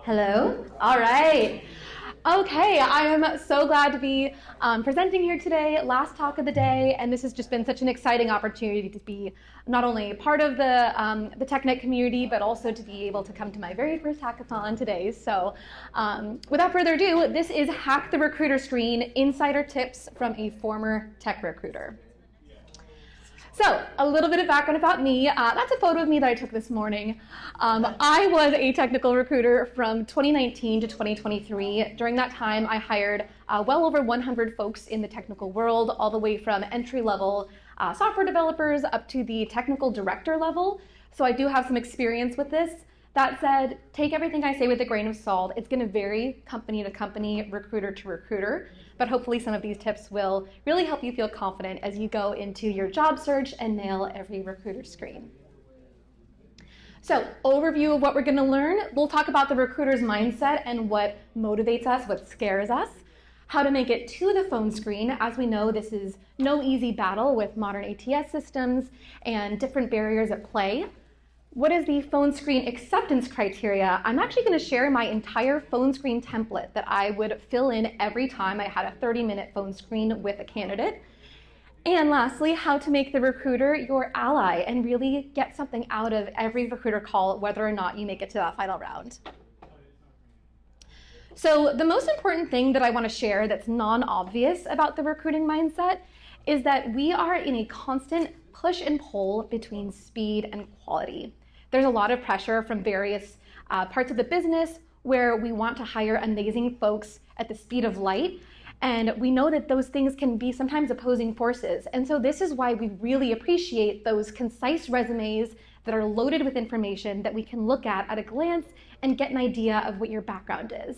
Hello? All right. Okay, I am so glad to be presenting here today, last talk of the day, and this has just been such an exciting opportunity to be not only part of the TechNet community, but also to be able to come to my very first hackathon today. So without further ado, this is Hack the Recruiter Screen, Insider Tips from a former tech recruiter. So, a little bit of background about me. That's a photo of me that I took this morning. I was a technical recruiter from 2019 to 2023. During that time, I hired well over 100 folks in the technical world, all the way from entry-level software developers up to the technical director level. So I do have some experience with this. That said, take everything I say with a grain of salt. It's going to vary company to company, recruiter to recruiter, but hopefully some of these tips will really help you feel confident as you go into your job search and nail every recruiter screen. So, overview of what we're going to learn. We'll talk about the recruiter's mindset and what motivates us, what scares us, how to make it to the phone screen. As we know, this is no easy battle with modern ATS systems and different barriers at play. What is the phone screen acceptance criteria? I'm actually going to share my entire phone screen template that I would fill in every time I had a 30-minute phone screen with a candidate. And lastly, how to make the recruiter your ally and really get something out of every recruiter call, whether or not you make it to that final round. So the most important thing that I want to share that's non-obvious about the recruiting mindset is that we are in a constant push and pull between speed and quality. There's a lot of pressure from various parts of the business where we want to hire amazing folks at the speed of light, and we know that those things can be sometimes opposing forces. And so this is why we really appreciate those concise resumes that are loaded with information that we can look at a glance and get an idea of what your background is.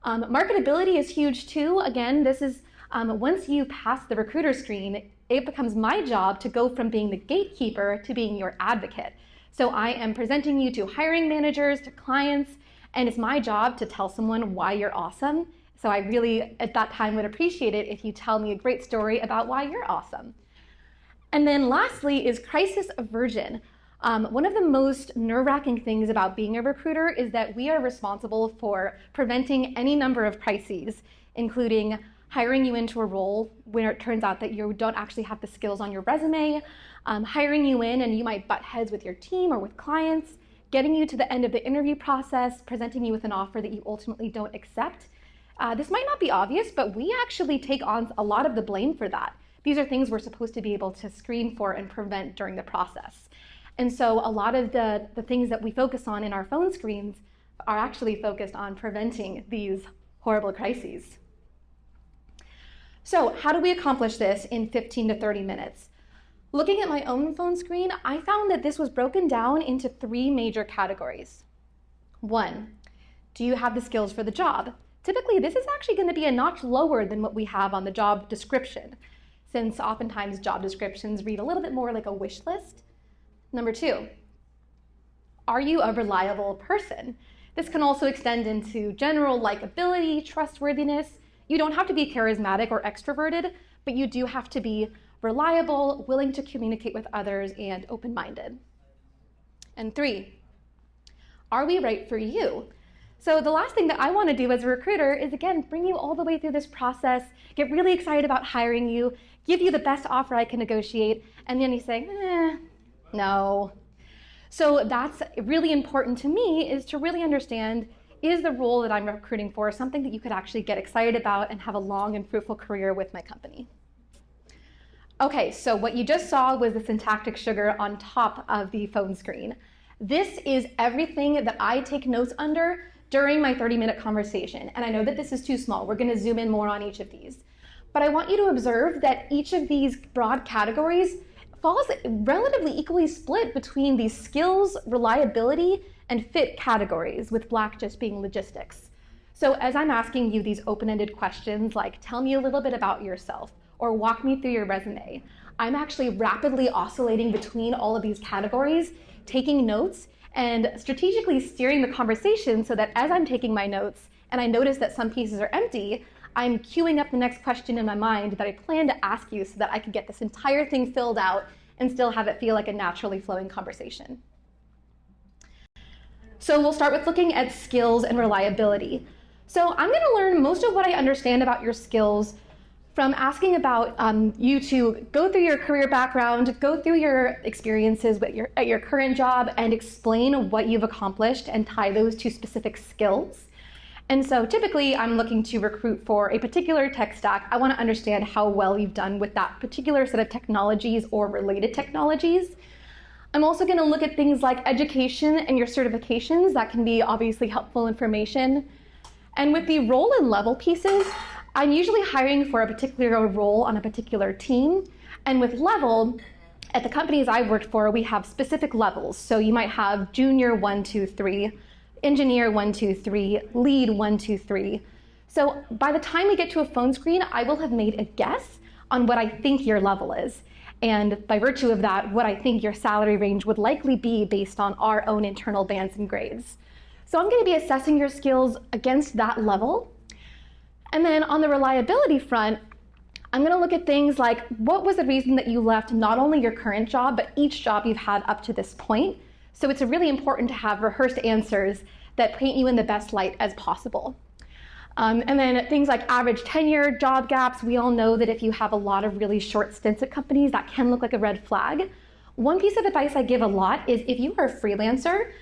Marketability is huge too. Again, this is once you pass the recruiter screen, it becomes my job to go from being the gatekeeper to being your advocate. So I am presenting you to hiring managers, to clients, and it's my job to tell someone why you're awesome. So I really, at that time, would appreciate it if you tell me a great story about why you're awesome. And then lastly is crisis aversion. One of the most nerve-wracking things about being a recruiter is that we are responsible for preventing any number of crises, including hiring you into a role where it turns out that you don't actually have the skills on your resume, hiring you in and you might butt heads with your team or with clients, getting you to the end of the interview process, presenting you with an offer that you ultimately don't accept. This might not be obvious, but we actually take on a lot of the blame for that. These are things we're supposed to be able to screen for and prevent during the process. And so a lot of the things that we focus on in our phone screens are actually focused on preventing these horrible crises. So how do we accomplish this in 15 to 30 minutes? Looking at my own phone screen, I found that this was broken down into 3 major categories. 1, do you have the skills for the job? Typically, this is actually going to be a notch lower than what we have on the job description, since oftentimes job descriptions read a little bit more like a wish list. Number 2, are you a reliable person? This can also extend into general likability, trustworthiness. You don't have to be charismatic or extroverted, but you do have to be reliable, willing to communicate with others, and open-minded. And 3, are we right for you? So the last thing that I want to do as a recruiter is, again, bring you all the way through this process, get really excited about hiring you, give you the best offer I can negotiate, and then you say, no. So that's really important to me, is to really understand, is the role that I'm recruiting for something that you could actually get excited about and have a long and fruitful career with my company? Okay, so what you just saw was the syntactic sugar on top of the phone screen. This is everything that I take notes under during my 30-minute conversation. And I know that this is too small. We're going to zoom in more on each of these. But I want you to observe that each of these broad categories falls relatively equally split between these skills, reliability, and fit categories, with black just being logistics. So as I'm asking you these open-ended questions like, tell me a little bit about yourself, or walk me through your resume, I'm actually rapidly oscillating between all of these categories, taking notes, and strategically steering the conversation so that as I'm taking my notes and I notice that some pieces are empty, I'm queuing up the next question in my mind that I plan to ask you so that I can get this entire thing filled out and still have it feel like a naturally flowing conversation. So we'll start with looking at skills and reliability. So I'm going to learn most of what I understand about your skills from asking about you to go through your career background, go through your experiences at your current job, and explain what you've accomplished and tie those to specific skills. And so typically I'm looking to recruit for a particular tech stack. I want to understand how well you've done with that particular set of technologies or related technologies. I'm also going to look at things like education and your certifications. That can be obviously helpful information. And with the role and level pieces, I'm usually hiring for a particular role on a particular team. And with level, at the companies I've worked for, we have specific levels. So you might have junior 1, 2, 3, engineer 1, 2, 3, lead 1, 2, 3. So by the time we get to a phone screen, I will have made a guess on what I think your level is. And by virtue of that, what I think your salary range would likely be based on our own internal bands and grades. So I'm going to be assessing your skills against that level. And then on the reliability front, I'm going to look at things like what was the reason that you left not only your current job, but each job you've had up to this point. So it's really important to have rehearsed answers that paint you in the best light as possible. And then things like average tenure, job gaps. We all know that if you have a lot of really short stints at companies, that can look like a red flag. One piece of advice I give a lot is if you are a freelancer,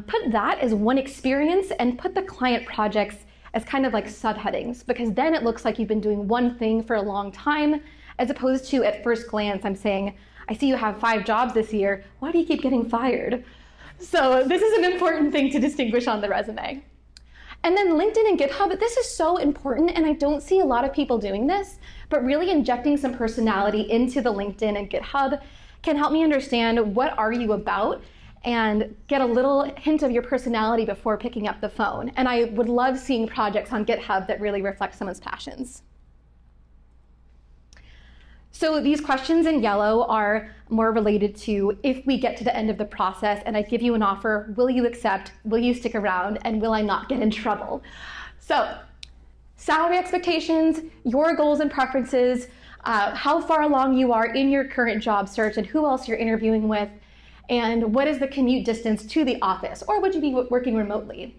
put that as one experience and put the client projects as kind of like subheadings, because then it looks like you've been doing one thing for a long time, as opposed to at first glance, I'm saying, I see you have 5 jobs this year. Why do you keep getting fired? So this is an important thing to distinguish on the resume. And then LinkedIn and GitHub, this is so important, and I don't see a lot of people doing this, but really injecting some personality into the LinkedIn and GitHub can help me understand what are you about and get a little hint of your personality before picking up the phone. And I would love seeing projects on GitHub that really reflect someone's passions. So these questions in yellow are more related to if we get to the end of the process and I give you an offer, will you accept, will you stick around, and will I not get in trouble? So salary expectations, your goals and preferences, how far along you are in your current job search and who else you're interviewing with, and what is the commute distance to the office, or would you be working remotely?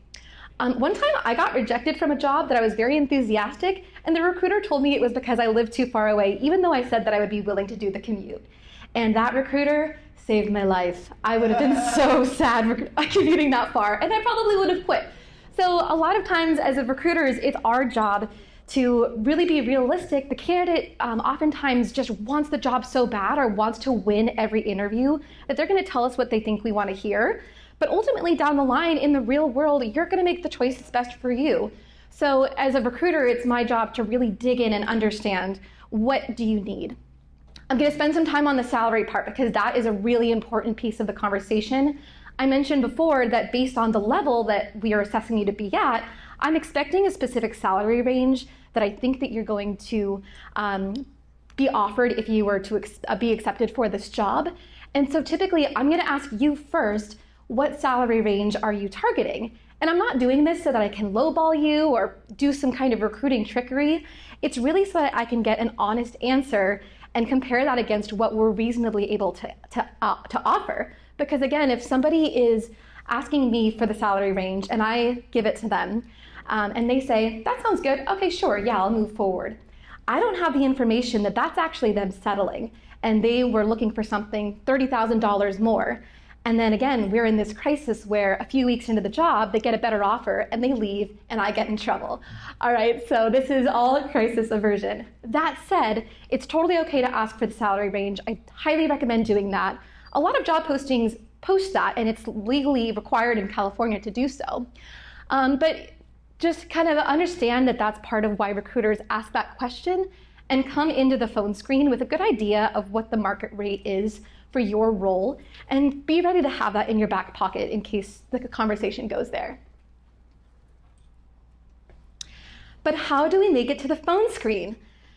One time I got rejected from a job that I was very enthusiastic, and the recruiter told me it was because I lived too far away, even though I said that I would be willing to do the commute. And that recruiter saved my life. I would have been so sad commuting that far, and I probably would have quit. So a lot of times as a recruiters, it's our job to really be realistic. The candidate oftentimes just wants the job so bad or wants to win every interview that they're going to tell us what they think we want to hear. But ultimately down the line in the real world, you're going to make the choice that's best for you. So as a recruiter, it's my job to really dig in and understand, what do you need? I'm going to spend some time on the salary part because that is a really important piece of the conversation. I mentioned before that based on the level that we are assessing you to be at, I'm expecting a specific salary range that I think that you're going to be offered if you were to be accepted for this job. And so typically I'm going to ask you first, what salary range are you targeting? And I'm not doing this so that I can lowball you or do some kind of recruiting trickery. It's really so that I can get an honest answer and compare that against what we're reasonably able to offer. Because again, if somebody is asking me for the salary range and I give it to them and they say, that sounds good, okay, sure, yeah, I'll move forward. I don't have the information that that's actually them settling and they were looking for something $30,000 more. And then again, we're in this crisis where a few weeks into the job, they get a better offer and they leave and I get in trouble. All right, so this is all crisis aversion. That said, it's totally okay to ask for the salary range. I highly recommend doing that. A lot of job postings post that and it's legally required in California to do so. But just kind of understand that that's part of why recruiters ask that question and come into the phone screen with a good idea of what the market rate is for your role, and be ready to have that in your back pocket in case the conversation goes there. But how do we make it to the phone screen?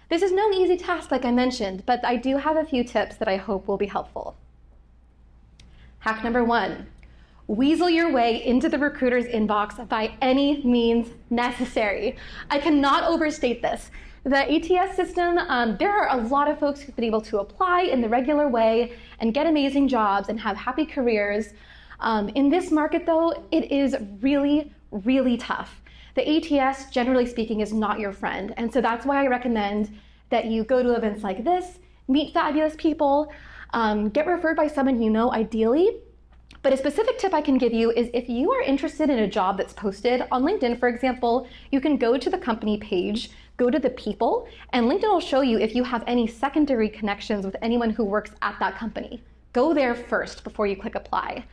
This is no easy task, like I mentioned, but I do have a few tips that I hope will be helpful. Hack number 1, weasel your way into the recruiter's inbox by any means necessary. I cannot overstate this. The ATS system, there are a lot of folks who've been able to apply in the regular way and get amazing jobs and have happy careers. In this market though, it is really, really tough. The ATS, generally speaking, is not your friend. And so that's why I recommend that you go to events like this, meet fabulous people, get referred by someone you know ideally. But a specific tip I can give you is if you are interested in a job that's posted on LinkedIn, for example, you can go to the company page, go to the people, and LinkedIn will show you if you have any secondary connections with anyone who works at that company. Go there first before you click apply.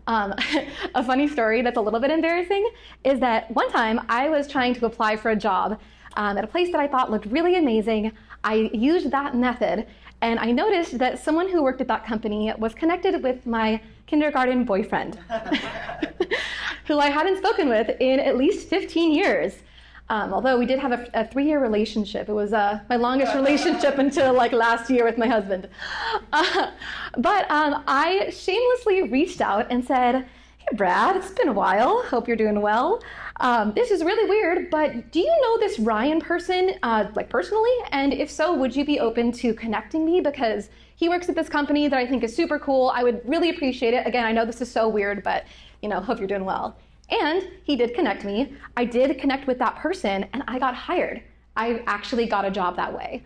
A funny story that's a little bit embarrassing is that one time I was trying to apply for a job at a place that I thought looked really amazing. I used that method, and I noticed that someone who worked at that company was connected with my kindergarten boyfriend, who I hadn't spoken with in at least 15 years. Although we did have a 3-year relationship. It was my longest relationship until like last year with my husband. But I shamelessly reached out and said, "Hey Brad, it's been a while. Hope you're doing well. This is really weird, but do you know this Ryan person like personally? And if so, would you be open to connecting me? Because he works at this company that I think is super cool. I would really appreciate it. Again, I know this is so weird, but hope you're doing well." And he did connect me. I did connect with that person and I got hired. I actually got a job that way.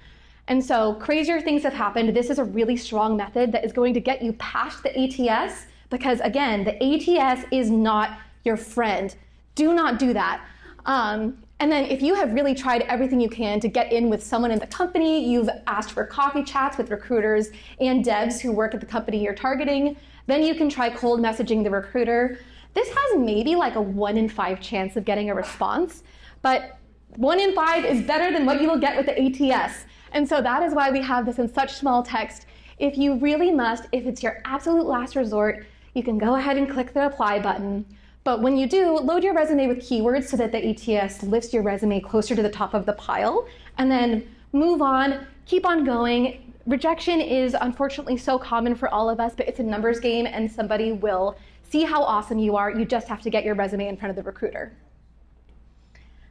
And so crazier things have happened. This is a really strong method that is going to get you past the ATS because again, the ATS is not your friend. Do not do that. And then if you have really tried everything you can to get in with someone in the company, you've asked for coffee chats with recruiters and devs who work at the company you're targeting, then you can try cold messaging the recruiter. This has maybe like a 1 in 5 chance of getting a response, but 1 in 5 is better than what you will get with the ATS. And so that is why we have this in such small text. If you really must, if it's your absolute last resort, you can go ahead and click the apply button. But when you do, load your resume with keywords so that the ATS lifts your resume closer to the top of the pile, and then move on, keep on going. Rejection is unfortunately so common for all of us, but it's a numbers game and somebody will see how awesome you are. You just have to get your resume in front of the recruiter.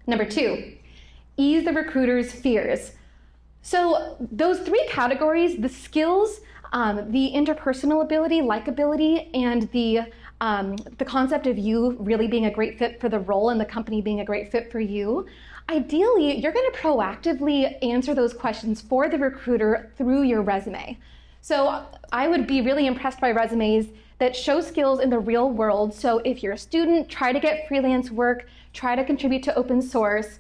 Number 2, ease the recruiter's fears. So those 3 categories, the skills, the interpersonal ability, likability, and the concept of you really being a great fit for the role and the company being a great fit for you, ideally, you're going to proactively answer those questions for the recruiter through your resume. So I would be really impressed by resumes that show skills in the real world. So if you're a student, try to get freelance work, try to contribute to open source,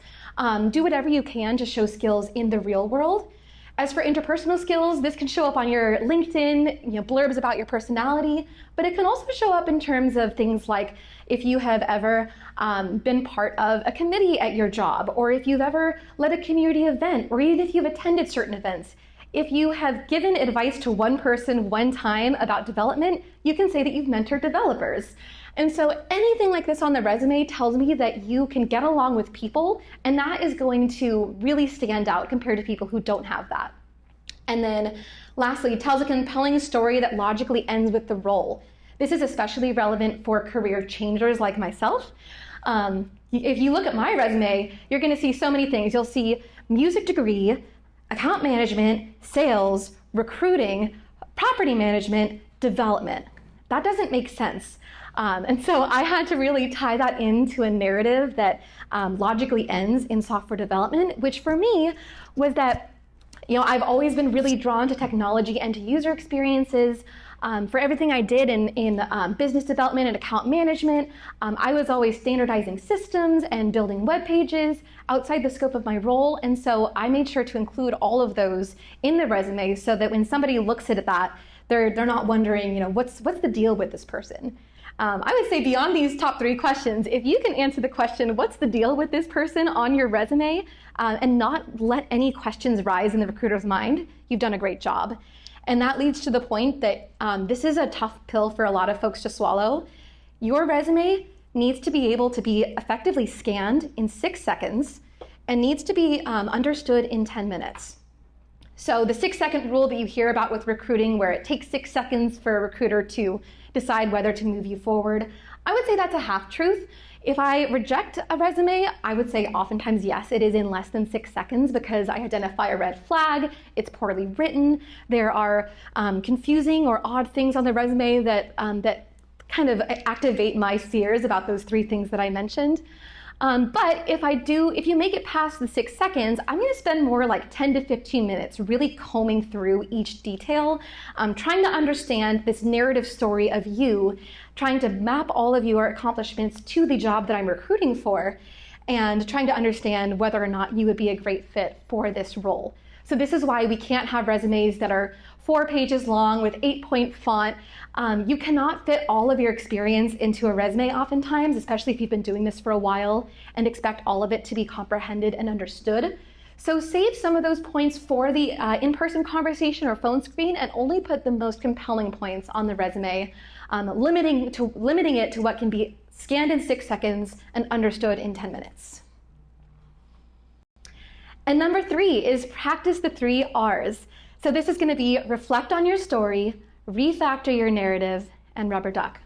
do whatever you can to show skills in the real world. As for interpersonal skills, this can show up on your LinkedIn, blurbs about your personality, but it can also show up in terms of things like if you have ever been part of a committee at your job, or if you've ever led a community event, or even if you've attended certain events. If you have given advice to one person one time about development, you can say that you've mentored developers. And so anything like this on the resume tells me that you can get along with people, and that is going to really stand out compared to people who don't have that. And then lastly, tells a compelling story that logically ends with the role. This is especially relevant for career changers like myself. If you look at my resume, you're going to see so many things. You'll see music degree, account management, sales, recruiting, property management, development. That doesn't make sense. And so I had to really tie that into a narrative that logically ends in software development, which for me was that I've always been really drawn to technology and to user experiences. For everything I did in business development and account management, I was always standardizing systems and building web pages outside the scope of my role. And so I made sure to include all of those in the resume so that when somebody looks at that, they're not wondering, what's the deal with this person? I would say beyond these top 3 questions, if you can answer the question, what's the deal with this person on your resume, and not let any questions rise in the recruiter's mind, you've done a great job. And that leads to the point that this is a tough pill for a lot of folks to swallow. Your resume needs to be able to be effectively scanned in 6 seconds and needs to be understood in 10 minutes. So the 6-second rule that you hear about with recruiting, where it takes 6 seconds for a recruiter to decide whether to move you forward, I would say that's a half-truth. If I reject a resume, I would say oftentimes yes, it is in less than 6 seconds because I identify a red flag, it's poorly written, there are confusing or odd things on the resume that kind of activate my fears about those 3 things that I mentioned. But if you make it past the 6 seconds, I'm going to spend more like 10 to 15 minutes really combing through each detail, trying to understand this narrative story of you, trying to map all of your accomplishments to the job that I'm recruiting for, and trying to understand whether or not you would be a great fit for this role. So this is why we can't have resumes that are 4 pages long with 8-point font. You cannot fit all of your experience into a resume oftentimes, especially if you've been doing this for a while, and expect all of it to be comprehended and understood. So save some of those points for the in-person conversation or phone screen and only put the most compelling points on the resume, limiting it to what can be scanned in 6 seconds and understood in 10 minutes. And number 3 is practice the 3 R's. So this is going to be reflect on your story, refactor your narrative, and rubber duck.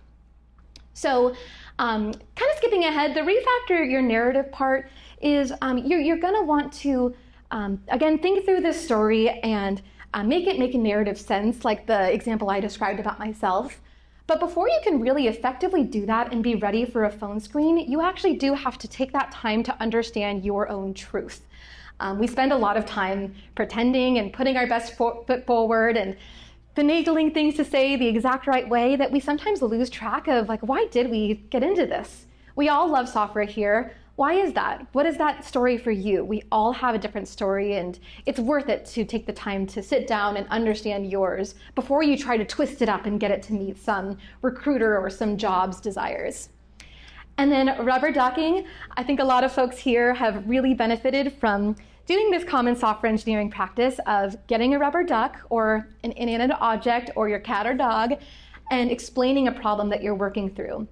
So kind of skipping ahead, the refactor your narrative part is you're going to want to, again, think through this story and make it make a narrative sense, like the example I described about myself. But before you can really effectively do that and be ready for a phone screen, you actually do have to take that time to understand your own truth. We spend a lot of time pretending and putting our best foot forward and finagling things to say the exact right way that we sometimes lose track of, like, why did we get into this? We all love software here. Why is that? What is that story for you? We all have a different story, and it's worth it to take the time to sit down and understand yours before you try to twist it up and get it to meet some recruiter or some job's desires. And then rubber ducking, I think a lot of folks here have really benefited from doing this common software engineering practice of getting a rubber duck or an inanimate object or your cat or dog and explaining a problem that you're working through.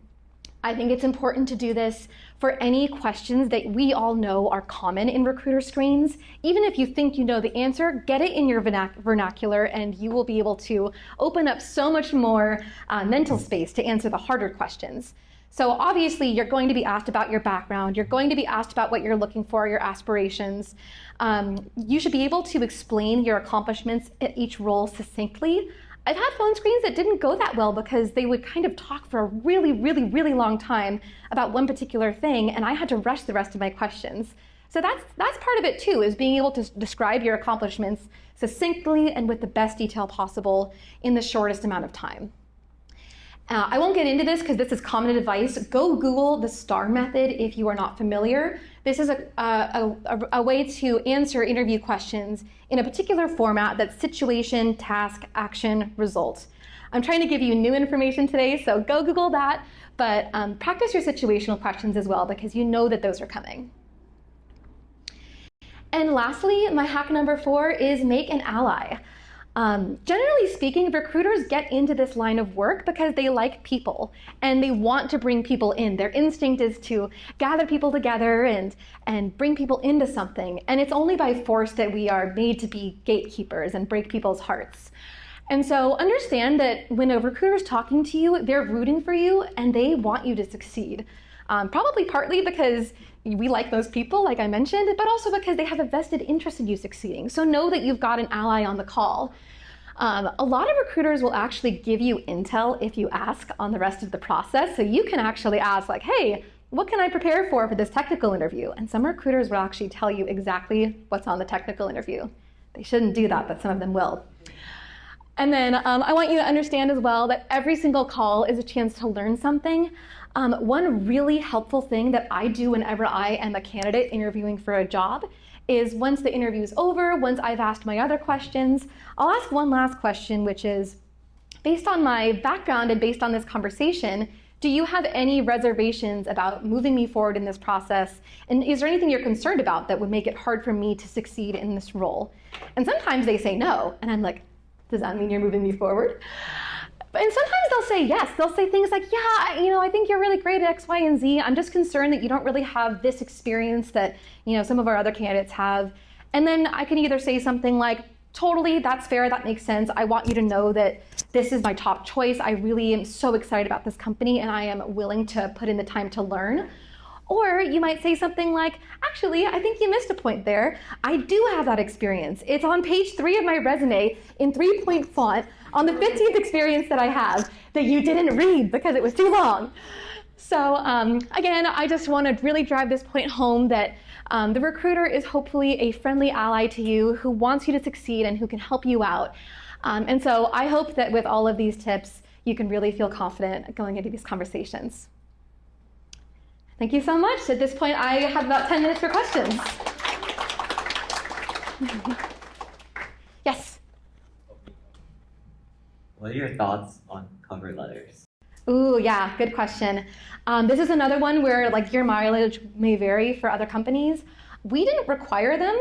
I think it's important to do this for any questions that we all know are common in recruiter screens. Even if you think you know the answer, get it in your vernacular and you will be able to open up so much more mental space to answer the harder questions. So obviously you're going to be asked about your background, you're going to be asked about what you're looking for, your aspirations. You should be able to explain your accomplishments at each role succinctly. I've had phone screens that didn't go that well because they would kind of talk for a really, really, really long time about one particular thing, and I had to rush the rest of my questions. So that's part of it too, is being able to describe your accomplishments succinctly and with the best detail possible in the shortest amount of time. I won't get into this because this is common advice. Go Google the STAR method if you are not familiar. This is a way to answer interview questions in a particular format that's situation, task, action, result. I'm trying to give you new information today, so go Google that, but practice your situational questions as well because you know that those are coming. And lastly, my hack number 4 is make an ally. Generally speaking, recruiters get into this line of work because they like people and they want to bring people in. Their instinct is to gather people together and bring people into something. And it's only by force that we are made to be gatekeepers and break people's hearts. And so understand that when a recruiter is talking to you, they're rooting for you and they want you to succeed. Probably partly because we like those people, like I mentioned, but also because they have a vested interest in you succeeding. So know that you've got an ally on the call. A lot of recruiters will actually give you intel if you ask on the rest of the process. So you can actually ask like, hey, what can I prepare for this technical interview? And some recruiters will actually tell you exactly what's on the technical interview. They shouldn't do that, but some of them will. And then I want you to understand as well that every single call is a chance to learn something. One really helpful thing that I do whenever I am a candidate interviewing for a job is once the interview is over, once I've asked my other questions, I'll ask one last question, which is, based on my background and based on this conversation, do you have any reservations about moving me forward in this process? And is there anything you're concerned about that would make it hard for me to succeed in this role? And sometimes they say no, and I'm like, does that mean you're moving me forward? And sometimes they'll say yes. They'll say things like, yeah, I think you're really great at X, Y, and Z. I'm just concerned that you don't really have this experience that, some of our other candidates have. And then I can either say something like, totally, that's fair, that makes sense. I want you to know that this is my top choice. I really am so excited about this company and I am willing to put in the time to learn. Or you might say something like, actually, I think you missed a point there. I do have that experience. It's on page 3 of my resume in 3-point font on the 15th experience that I have that you didn't read because it was too long. So again, I just want to really drive this point home that the recruiter is hopefully a friendly ally to you who wants you to succeed and who can help you out. And so I hope that with all of these tips, you can really feel confident going into these conversations. Thank you so much. At this point, I have about 10 minutes for questions. Yes? What are your thoughts on cover letters? Ooh, yeah, good question. This is another one where like your mileage may vary for other companies. We didn't require them,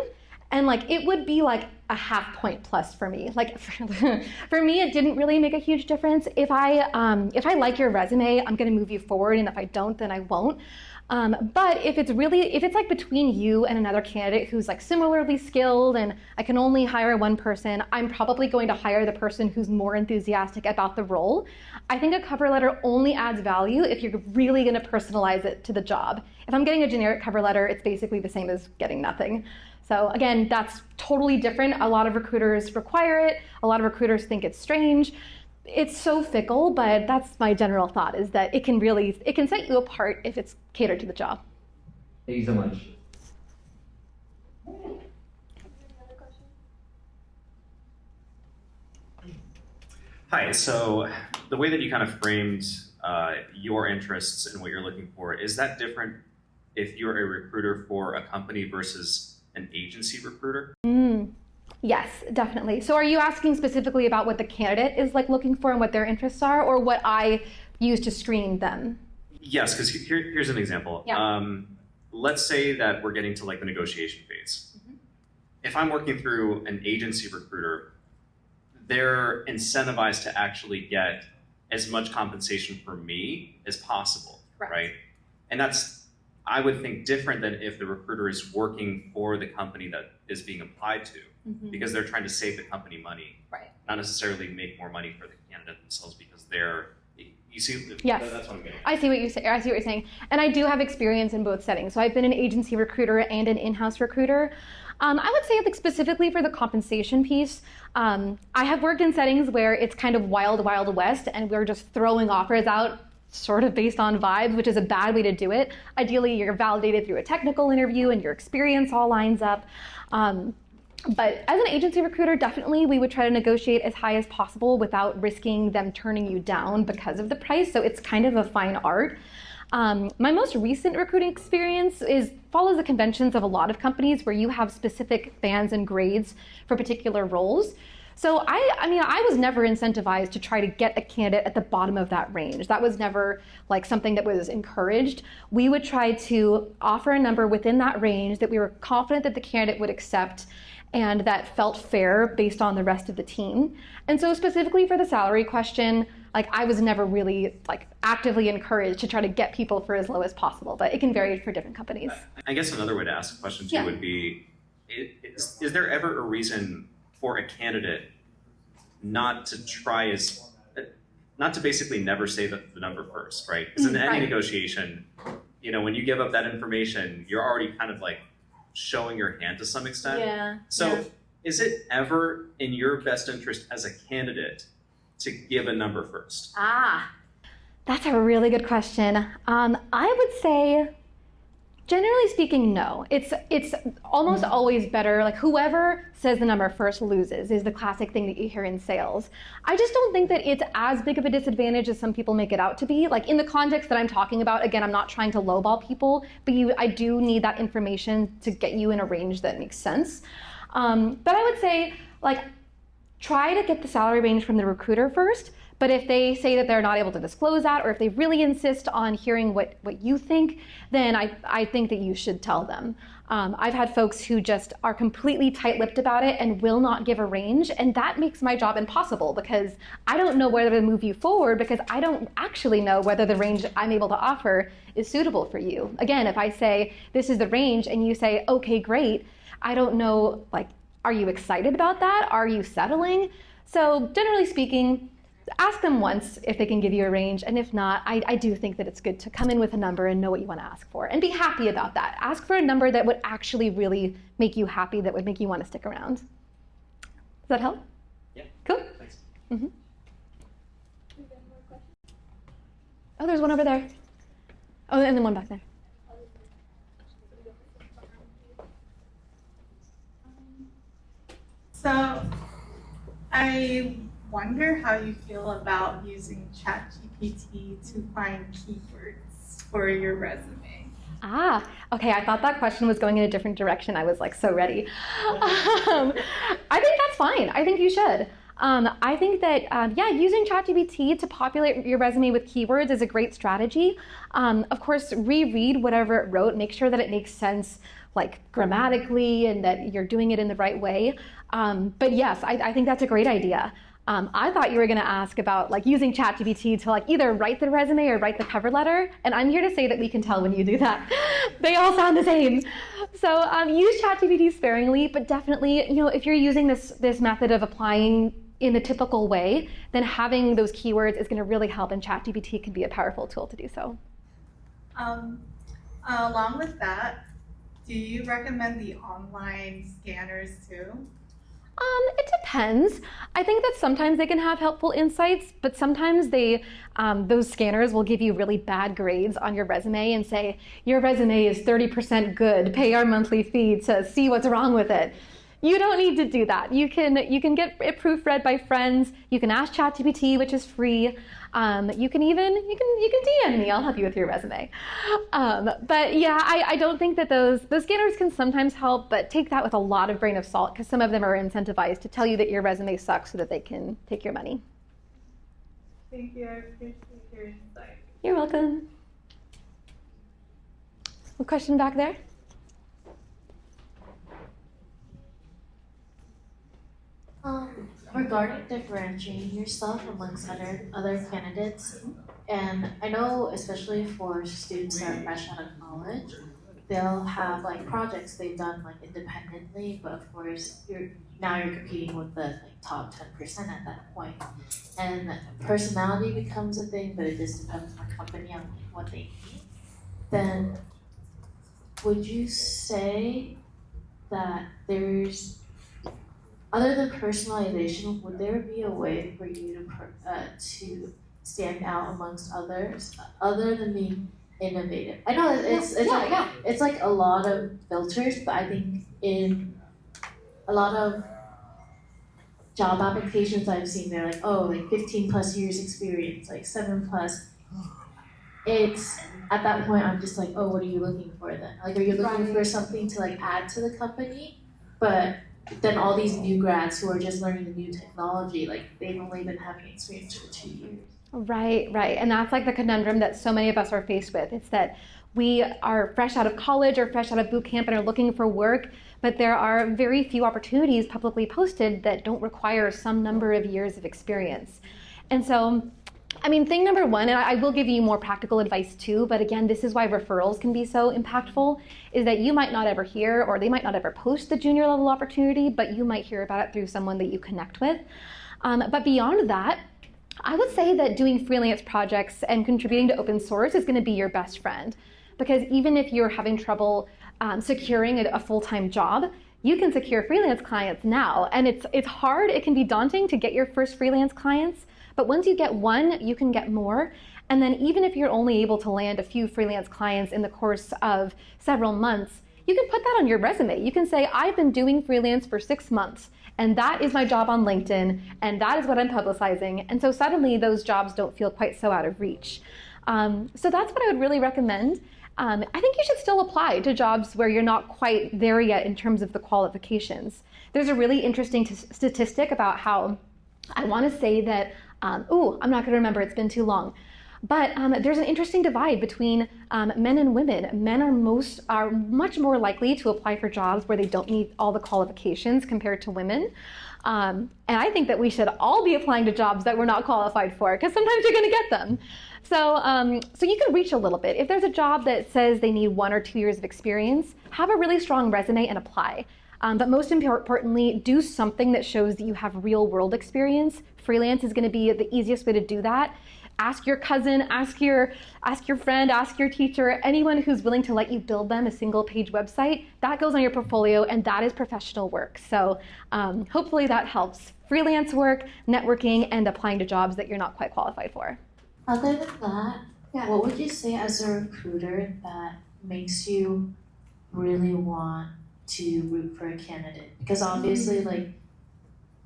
and like it would be like a half-point plus for me. Like for me, it didn't really make a huge difference. If I like your resume, I'm going to move you forward, and if I don't, then I won't. But if it's like between you and another candidate who's like similarly skilled and I can only hire one person, I'm probably going to hire the person who's more enthusiastic about the role. I think a cover letter only adds value if you're really going to personalize it to the job. If I'm getting a generic cover letter, it's basically the same as getting nothing. So again, that's totally different. A lot of recruiters require it. A lot of recruiters think it's strange. It's so fickle, but that's my general thought, is that it can set you apart if it's catered to the job. Thank you so much. Hi, so the way that you kind of framed your interests and what you're looking for, is that different if you're a recruiter for a company versus an agency recruiter? Yes, definitely. So are you asking specifically about what the candidate is like looking for and what their interests are, or what I use to screen them? Yes, because here's an example. Yeah. Let's say that we're getting to like the negotiation phase. If I'm working through an agency recruiter, they're incentivized to actually get as much compensation for me as possible, right? And that's, I would think, different than if the recruiter is working for the company that is being applied to, because they're trying to save the company money, not necessarily make more money for the candidate themselves because they're, you see, yes. That's what I'm getting. I see what you're saying. And I do have experience in both settings. So I've been an agency recruiter and an in-house recruiter. I would say like specifically for the compensation piece, I have worked in settings where it's kind of wild, wild west, and we're just throwing offers out sort of based on vibes, which is a bad way to do it. Ideally, you're validated through a technical interview and your experience all lines up. But as an agency recruiter, definitely we would try to negotiate as high as possible without risking them turning you down because of the price. So it's kind of a fine art. My most recent recruiting experience follows the conventions of a lot of companies where you have specific bands and grades for particular roles. So I was never incentivized to try to get a candidate at the bottom of that range. That was never like something that was encouraged. We would try to offer a number within that range that we were confident that the candidate would accept and that felt fair based on the rest of the team. And so specifically for the salary question, like I was never really like actively encouraged to try to get people for as low as possible, but it can vary for different companies. I guess another way to ask a question too would be, is there ever a reason for a candidate not to basically never say the number first, right? Because in any negotiation, you know, when you give up that information, you're already kind of like showing your hand to some extent. Yeah. So is it ever in your best interest as a candidate to give a number first? That's a really good question. I would say, generally speaking, no. It's almost always better, like whoever says the number first loses is the classic thing that you hear in sales. I just don't think that it's as big of a disadvantage as some people make it out to be. Like in the context that I'm talking about, again, I'm not trying to lowball people, but I do need that information to get you in a range that makes sense. But I would say, like, try to get the salary range from the recruiter first. But if they say that they're not able to disclose that, or if they really insist on hearing what you think, then I think that you should tell them. I've had folks who just are completely tight-lipped about it and will not give a range, and that makes my job impossible because I don't know whether to move you forward because I don't actually know whether the range I'm able to offer is suitable for you. Again, if I say, this is the range, and you say, okay, great, I don't know, like, are you excited about that? Are you settling? So generally speaking, ask them once if they can give you a range, and if not, I do think that it's good to come in with a number and know what you want to ask for, and be happy about that. Ask for a number that would actually really make you happy, that would make you want to stick around. Does that help? Yeah. Cool. Thanks. Mm-hmm. Oh, there's one over there. Oh, and then one back there. So I wonder how you feel about using ChatGPT to find keywords for your resume. Ah, okay, I thought that question was going in a different direction. I was like so ready. I think that's fine. I think you should. I think that, yeah, using ChatGPT to populate your resume with keywords is a great strategy. Of course, reread whatever it wrote, make sure that it makes sense, like grammatically, and that you're doing it in the right way. But yes, I think that's a great idea. I thought you were going to ask about like using ChatGPT to like either write the resume or write the cover letter, and I'm here to say that we can tell when you do that. They all sound the same. So use ChatGPT sparingly, but definitely, you know, if you're using this method of applying in the typical way, then having those keywords is going to really help, and ChatGPT can be a powerful tool to do so. Along with that, do you recommend the online scanners too? It depends. I think that sometimes they can have helpful insights, but sometimes those scanners will give you really bad grades on your resume and say, your resume is 30% good, pay our monthly fee to see what's wrong with it. You don't need to do that. You can get it proofread by friends. You can ask ChatGPT, which is free. You can DM me. I'll help you with your resume. But yeah, I don't think that those scanners can sometimes help, but take that with a lot of grain of salt, because some of them are incentivized to tell you that your resume sucks so that they can take your money. Thank you. I appreciate your insight. You're welcome. A question back there? Regarding differentiating yourself amongst other candidates, and I know especially for students that are fresh out of college, they'll have like projects they've done like independently, but of course you're competing with the like top 10% at that point, and personality becomes a thing, but it just depends on the company on like, what they need. Then would you say that there's, other than personalization, would there be a way for you to stand out amongst others, other than being innovative? I know it's like a lot of filters, but I think in a lot of job applications I've seen, they're like, oh, like 15 plus years experience, like 7 plus. It's at that point I'm just like, oh, what are you looking for then? Like, are you looking for something to like add to the company? But then all these new grads who are just learning the new technology, like they've only been having experience for 2 years. Right. And that's like the conundrum that so many of us are faced with. It's that we are fresh out of college or fresh out of boot camp and are looking for work, but there are very few opportunities publicly posted that don't require some number of years of experience. And so, I mean, thing number one, and I will give you more practical advice too, but again, this is why referrals can be so impactful, is that you might not ever hear, or they might not ever post the junior level opportunity, but you might hear about it through someone that you connect with. But beyond that, I would say that doing freelance projects and contributing to open source is going to be your best friend. Because even if you're having trouble securing a full-time job, you can secure freelance clients now. And it's hard, it can be daunting to get your first freelance clients, but once you get one, you can get more. And then even if you're only able to land a few freelance clients in the course of several months, you can put that on your resume. You can say, I've been doing freelance for 6 months, and that is my job on LinkedIn, and that is what I'm publicizing. And so suddenly those jobs don't feel quite so out of reach. So that's what I would really recommend. I think you should still apply to jobs where you're not quite there yet in terms of the qualifications. There's a really interesting statistic about how, I want to say that, I'm not going to remember, it's been too long. But there's an interesting divide between men and women. Men are much more likely to apply for jobs where they don't meet all the qualifications compared to women. And I think that we should all be applying to jobs that we're not qualified for, because sometimes you're going to get them. So you can reach a little bit. If there's a job that says they need 1 or 2 years of experience, have a really strong resume and apply. But most importantly, do something that shows that you have real world experience. Freelance is going to be the easiest way to do that. Ask your cousin, ask your friend, ask your teacher, anyone who's willing to let you build them a single page website. That goes on your portfolio, and that is professional work. So hopefully that helps. Freelance work, networking, and applying to jobs that you're not quite qualified for. Other than that, Yeah. what would you say as a recruiter that makes you really want to root for a candidate? Because obviously, like,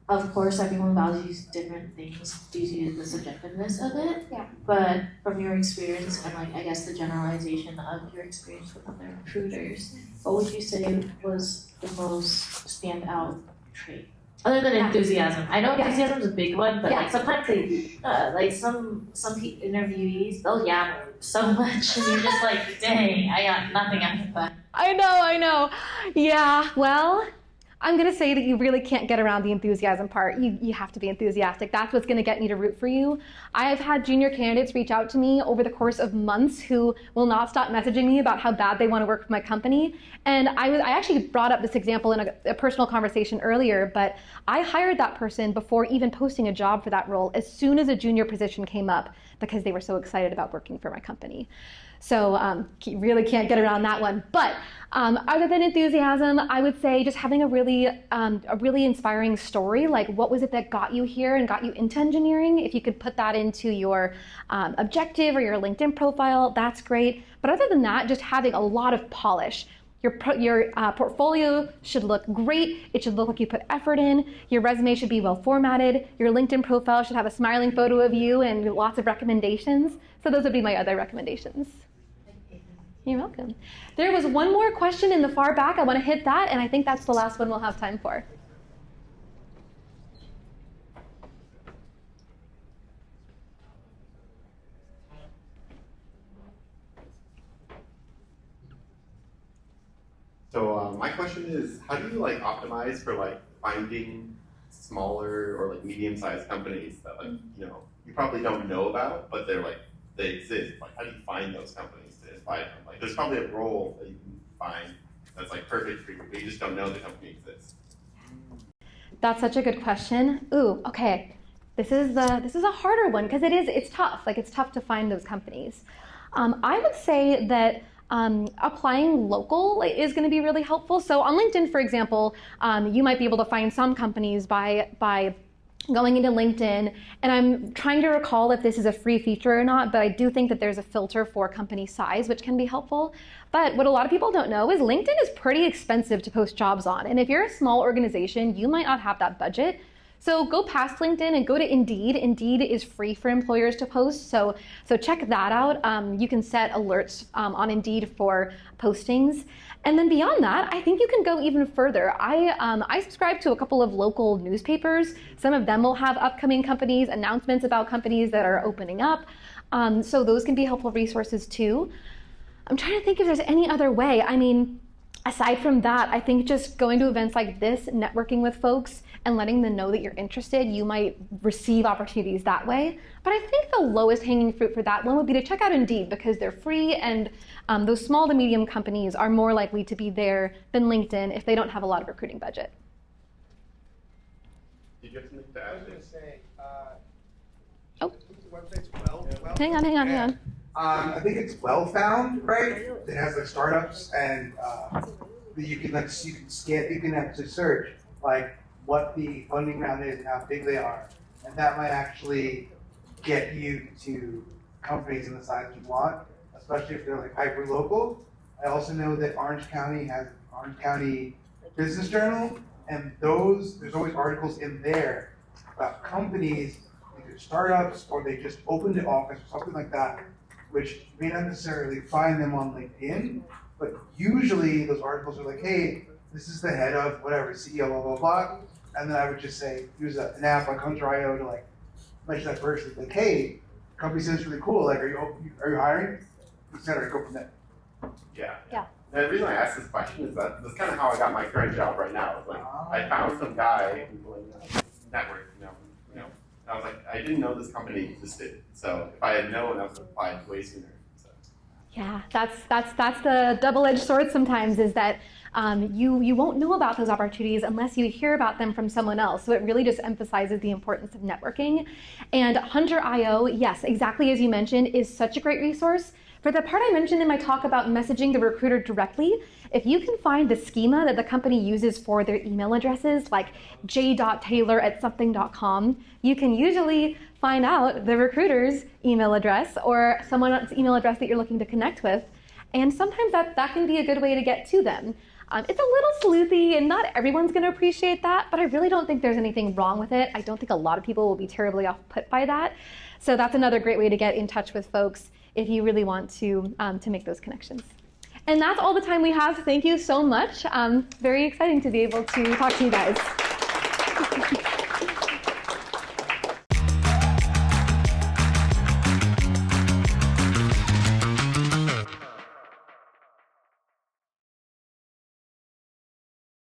of course, everyone values different things due to the subjectiveness of it. Yeah. But from your experience and, like, I guess the generalization of your experience with other recruiters, what would you say was the most standout trait? Other than enthusiasm. I know enthusiasm is a big one, but like sometimes they, like some interviewees, they'll yap so much, and you're just like, dang, I got nothing out of that. I know. Yeah, well, I'm going to say that you really can't get around the enthusiasm part. You have to be enthusiastic. That's what's going to get me to root for you. I've had junior candidates reach out to me over the course of months who will not stop messaging me about how bad they want to work for my company. And I actually brought up this example in a personal conversation earlier, but I hired that person before even posting a job for that role as soon as a junior position came up because they were so excited about working for my company. So really can't get around that one. But other than enthusiasm, I would say just having a really inspiring story. Like, what was it that got you here and got you into engineering? If you could put that into your objective or your LinkedIn profile, that's great. But other than that, just having a lot of polish. Your portfolio should look great. It should look like you put effort in. Your resume should be well formatted. Your LinkedIn profile should have a smiling photo of you and lots of recommendations. So those would be my other recommendations. You're welcome. There was one more question in the far back. I want to hit that, and I think that's the last one we'll have time for. So my question is, how do you like optimize for like finding smaller or like medium-sized companies that like you probably don't know about, but they exist? Like, how do you find those companies to invite them? Like, there's probably a role that you can find that's like perfect for you, but you just don't know the company exists. That's such a good question. Ooh, okay. This is a harder one because it's tough. Like, it's tough to find those companies. I would say that applying local is going to be really helpful. So on LinkedIn, for example, you might be able to find some companies by going into LinkedIn, and I'm trying to recall if this is a free feature or not, but I do think that there's a filter for company size, which can be helpful. But what a lot of people don't know is LinkedIn is pretty expensive to post jobs on. And if you're a small organization, you might not have that budget. So go past LinkedIn and go to Indeed. Indeed is free for employers to post, so check that out. You can set alerts on Indeed for postings. And then beyond that, I think you can go even further. I subscribe to a couple of local newspapers. Some of them will have upcoming companies, announcements about companies that are opening up. So those can be helpful resources too. I'm trying to think if there's any other way. I mean, aside from that, I think just going to events like this, networking with folks, and letting them know that you're interested, you might receive opportunities that way. But I think the lowest hanging fruit for that one would be to check out Indeed because they're free, and those small to medium companies are more likely to be there than LinkedIn if they don't have a lot of recruiting budget. Did you have something to add? I was going to say, Oh. the website's well. Hang on. I think it's well found, right? It has like startups, and you can actually search like what the funding round is and how big they are, and that might actually get you to companies in the size you want, especially if they're like hyper local. I also know that Orange County has Orange County Business Journal, and there's always articles in there about companies, either startups or they just opened an office or something like that, which you may not necessarily find them on LinkedIn, but usually those articles are like, hey, this is the head of whatever, CEO, blah, blah, blah. And then I would just say, use an app like Hunter.io to like mention that person. Like, hey, company says it's really cool. Like, are you hiring? Et cetera. Go from there. Yeah. Yeah. And the reason I asked this question is that that's kind of how I got my current job right now. It's like I found some guy who network, and I was like, I didn't know this company existed. So if I had known, I would have applied way sooner. So. Yeah, that's the double-edged sword sometimes, is that you won't know about those opportunities unless you hear about them from someone else. So it really just emphasizes the importance of networking. And Hunter.io, yes, exactly as you mentioned, is such a great resource. For the part I mentioned in my talk about messaging the recruiter directly, if you can find the schema that the company uses for their email addresses, like j.taylor@something.com, you can usually find out the recruiter's email address or someone's email address that you're looking to connect with. And sometimes that can be a good way to get to them. It's a little sleuthy, and not everyone's going to appreciate that, but I really don't think there's anything wrong with it. I don't think a lot of people will be terribly off-put by that. So that's another great way to get in touch with folks if you really want to make those connections. And that's all the time we have. Thank you so much. Very exciting to be able to talk to you guys.